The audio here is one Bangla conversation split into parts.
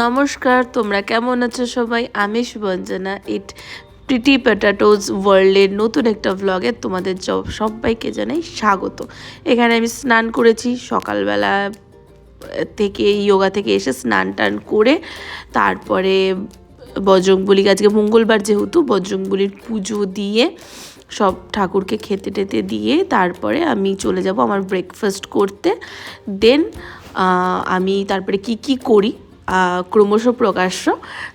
নমস্কার, তোমরা কেমন আছো সবাই? আমি শুভঞ্জনা। প্রিটি পটেটোজ ওয়ার্ল্ডের নতুন একটা ভ্লগে তোমাদের সবাইকে জানাই স্বাগত। এখানে আমি স্নান করেছি সকালবেলা থেকে, যোগা থেকে এসে স্নান টান করে তারপরে বজরংবলী, আজকে মঙ্গলবার যেহেতু বজরংবলীর পুজো দিয়ে সব ঠাকুরকে খেতে টেতে দিয়ে তারপরে আমি চলে যাব আমার ব্রেকফাস্ট করতে। দেন আমি তারপরে কি করি ক্রমশ প্রকাশ্য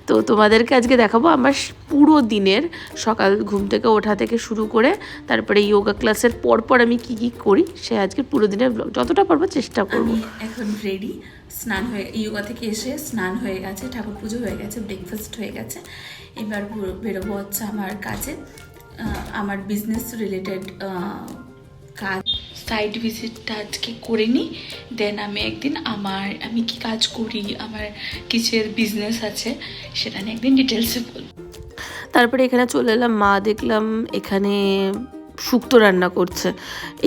তো তোমাদেরকে আজকে দেখাবো আমার পুরো দিনের, সকাল ঘুম থেকে ওঠা থেকে শুরু করে তারপরে যোগা ক্লাসের পরপর আমি কি করি সে আজকে পুরো দিনের ব্লগ যতটা পারবো চেষ্টা করবো। এখন রেডি, স্নান হয়ে যোগা থেকে এসে স্নান হয়ে গেছে, ঠাকুর পুজো হয়ে গেছে, ব্রেকফাস্ট হয়ে গেছে। এবার বেরোবো হচ্ছে আমার কাজে, আমার বিজনেস রিলেটেড কাজ। সাইড ভিজিটটা আজকে করে নিই, দেন আমি একদিন আমি কি কাজ করি, আমার কিসের বিজনেস আছে সেটা নিয়ে একদিন ডিটেলসে বলবো। তারপরে এখানে চলে এলাম, মা দেখলাম এখানে শুক্তো রান্না করছে।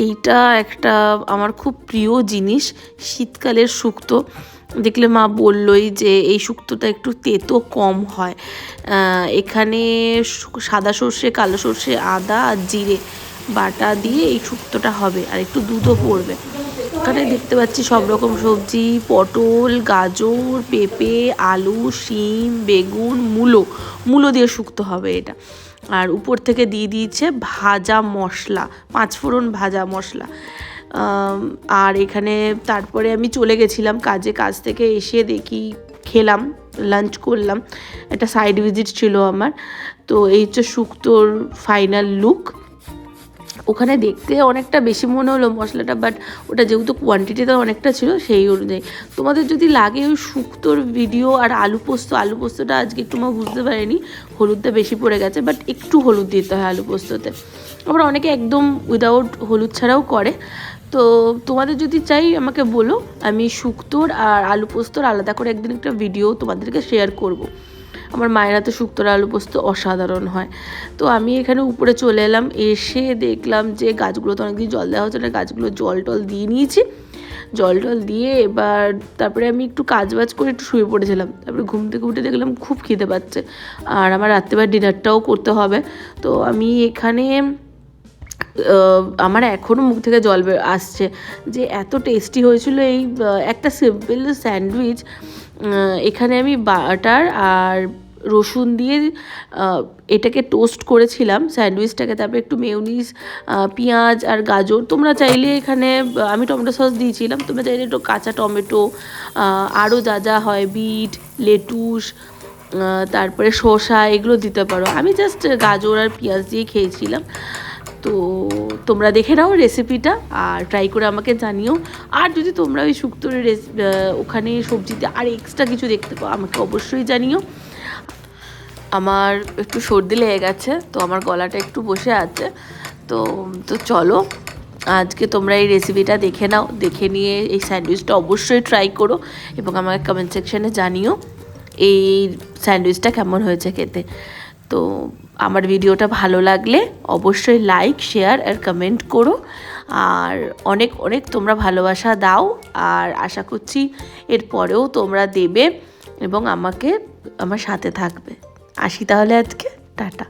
এইটা একটা আমার খুব প্রিয় জিনিস, শীতকালের শুক্তো। দেখলে মা বললই যে এই শুক্তোটা একটু তেতো কম হয়। এখানে সাদা সর্ষে, কালো সর্ষে, আদা আর জিরে বাটা দিয়ে এই শুক্তোটা হবে, আর একটু দুধও পড়বে। এখানে দেখতে পাচ্ছি সব রকম সবজি, পটল, গাজর, পেঁপে, আলু, শিম, বেগুন, মূলো দিয়ে শুক্তো হবে এটা। আর উপর থেকে দিয়ে দিয়েছে ভাজা মশলা, 5 ফোড়ন ভাজা মশলা। আর এখানে তারপরে আমি চলে গেছিলাম কাজ থেকে এসে দেখি খেলাম, লাঞ্চ করলাম, একটা সাইড ভিজিট ছিল আমার। তো এই হচ্ছে শুক্তোর ফাইনাল লুক। ওখানে দেখতে অনেকটা বেশি মনে হলো মশলাটা, বাট ওটা যেহেতু কোয়ান্টিটিটা অনেকটা ছিল সেই অনুযায়ী। তোমাদের যদি লাগে ওই শুক্তোর ভিডিও আর আলু পোস্তটা আজকে একটু মা বুঝতে পারিনি, হলুদটা বেশি পড়ে গেছে, বাট একটু হলুদ দিতে হয় আলু পোস্ততে। আবার অনেকে একদম উইদাউট হলুদ ছাড়াও করে। তো তোমাদের যদি চাই আমাকে বলো, আমি শুক্তোর আর আলু পোস্তর আলাদা করে একদিন একটা ভিডিও তোমাদেরকে শেয়ার করব। আমার মায়ের হাতে শুক্তোর আলু পোস্ত অসাধারণ হয়। তো আমি এখানে উপরে চলে এলাম, এসে দেখলাম যে গাছগুলো তো অনেকদিন জল দেওয়া হচ্ছে না, গাছগুলো জল টল দিয়ে নিয়েছি। জল টল দিয়ে এবার তারপরে আমি একটু কাজবাজ করে একটু শুয়ে পড়েছিলাম। তারপরে ঘুম থেকে উঠে দেখলাম খুব খিদে পাচ্ছে, আর আমার রাত্রেবার ডিনারটাও করতে হবে। তো আমি এখানে আমার এখনও মুখ থেকে জল আসছে যে এত টেস্টি হয়েছিল এই একটা সিম্পল স্যান্ডউইচ। এখানে আমি বাটার আর রসুন দিয়ে এটাকে টোস্ট করেছিলাম স্যান্ডউইচটাকে, তারপরে একটু মেয়োনিজ, পেঁয়াজ আর গাজর, তোমরা চাইলে এখানে আমি টমেটো সস দিয়েছিলাম, তোমরা চাইলে একটু কাঁচা টমেটো, আরও যা হয় বিট, লেটুস, তারপরে শসা এগুলো দিতে পারো। আমি জাস্ট গাজর আর পেঁয়াজ দিয়ে খেয়েছিলাম। তো তোমরা দেখে নাও রেসিপিটা আর ট্রাই করে আমাকে জানিও। আর যদি তোমরা ওই শুক্তোর ওখানে সবজিতে আর এক্সট্রা কিছু দেখতে পাও আমাকে অবশ্যই জানিও। আমার একটু সর্দি লেগে গেছে, তো আমার গলাটা একটু বসে আছে। তো চলো আজকে তোমরা এই রেসিপিটা দেখে নাও, দেখে নিয়ে এই স্যান্ডউইচটা অবশ্যই ট্রাই করো এবং আমাকে কমেন্ট সেকশানে জানিও এই স্যান্ডউইচটা কেমন হয়েছে খেতে। তো আমার ভিডিওটা ভালো লাগলে অবশ্যই লাইক, শেয়ার আর কমেন্ট করো। আর অনেক অনেক তোমরা ভালোবাসা দাও, আর আশা করছি এরপরেও তোমরা দেবে এবং আমার সাথে থাকবে। আসি তাহলে আজকে, টাটা।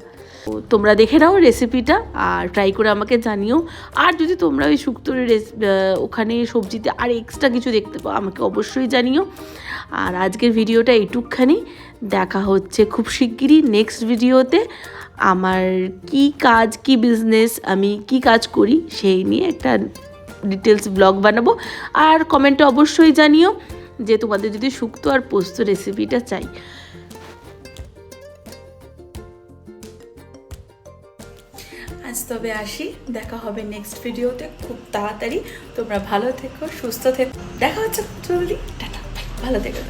তোমরা দেখে নাও রেসিপিটা আর ট্রাই করে আমাকে জানিও। আর যদি তোমরা ওই শুক্তোর ওখানে সবজিতে আর এক্সট্রা কিছু দেখতে পাও আমাকে অবশ্যই জানিও। আর আজকের ভিডিওটা এইটুকখানি, দেখা হচ্ছে খুব শিগগিরই নেক্সট ভিডিওতে। আমার কি বিজনেস, আমি কি কাজ করি সেই নিয়ে একটা ডিটেলস ব্লগ বানাবো। আর কমেন্টে অবশ্যই জানিও যে তোমাদের যদি শুক্তো আর পোস্ত রেসিপিটা চাই। আজ তবে আসি, দেখা হবে নেক্সট ভিডিওতে খুব তাড়াতাড়ি। তোমরা ভালো থেকো, সুস্থ থেকো, দেখা হচ্ছে জলদি, টাটা, ভালো থেকো।